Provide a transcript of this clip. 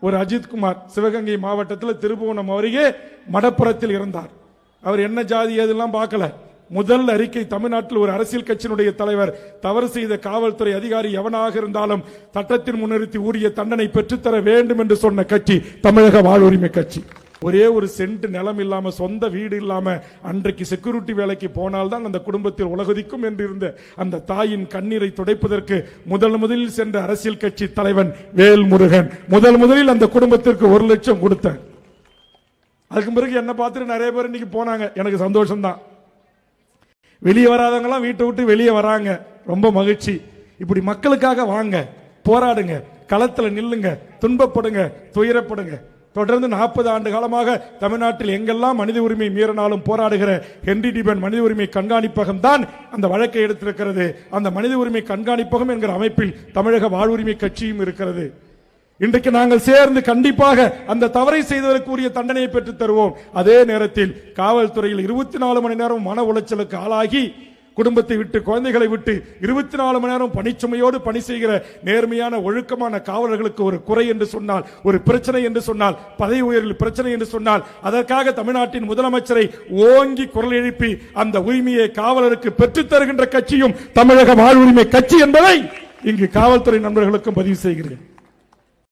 ஒரு அஜித்குமார் சிவகங்கை மாவட்டத்தில் திருபுவனம் அருகே மடப்புறத்தில் இருந்தார். அவர் என்ன ஜாதி அதெல்லாம் பார்க்கல. முதல் அறிக்கை, தமிழ்நாட்டில் ஒரு அரசியல் கட்சியினுடைய தலைவர் தவறு செய்த காவல்துறை அதிகாரி எவனாக இருந்தாலும் சட்டத்தின் முன்னிறுத்தி உரிய தண்டனை பெற்றுத்தர வேண்டும் என்று சொன்ன கட்சி தமிழக வாழ்வுரிமை கட்சி. ஒரே ஒரு சென்ட் நிலம் இல்லாம, சொந்த வீடு இல்லாம அன்றைக்கு செக்யூரிட்டி வேலைக்கு போனால்தான் அந்த குடும்பத்தில் உலகதிக்கும் என்று இருந்த அந்த தாயின் கண்ணீரை துடைப்பதற்கு முதலில் சென்ற அரசியல் கட்சி தலைவன் வேல்முருகன் முதலில் அந்த குடும்பத்திற்கு 1 லட்சம் கொடுத்தார். அதுக்கு பிறகு என்ன பார்த்துட்டு நிறைய பேர் இன்னைக்கு போனாங்க. எனக்கு சந்தோஷம் தான். வெளியே வராதவங்களாம் வீட்டை விட்டு வெளியே வராங்க, ரொம்ப மகிழ்ச்சி. இப்படி மக்களுக்காக வாங்க, போராடுங்க, களத்துல நில்லுங்க, துன்பப்படுங்க, துயரப்படுங்க. தொடர்ந்து 40 ஆண்டு காலமாக தமிழ்நாட்டில் எங்கெல்லாம் மனித உரிமை மீறினாலும் போராடுகிற ஹென்றி டிபன் மனித உரிமை கண்காணிப்பகம் தான் அந்த வழக்கை எடுத்திருக்கிறது. அந்த மனித உரிமை கண்காணிப்பகம் என்கிற அமைப்பில் தமிழக வாழ்வுரிமை கட்சியும் இருக்கிறது. இன்றைக்கு நாங்கள் சேர்ந்து கண்டிப்பாக அந்த தவறை செய்ததற்குரிய தண்டனையை பெற்றுத் தருவோம். அதே நேரத்தில் காவல்துறையில் 24 மணி நேரம் மன உளைச்சலுக்கு ஆளாகி குடும்பத்தை விட்டு, குழந்தைகளை விட்டு 24 மணி நேரம் பணிச்சுமையோடு பணி செய்கிற நேர்மையான ஒழுக்கமான காவலர்களுக்கு ஒரு குறை என்று சொன்னால், ஒரு பிரச்சனை என்று சொன்னால், பதவி உயர்வில் பிரச்சனை என்று சொன்னால், அதற்காக தமிழ்நாட்டின் முதலமைச்சரை ஓங்கி குரல் எழுப்பி அந்த உரிமையை காவலருக்கு பெற்றுத் தருகின்ற கட்சியும் தமிழக வாழ்வுரிமை கட்சி என்பதை இங்கு காவல்துறை நண்பர்களுக்கும் பதிவு செய்கிறேன்.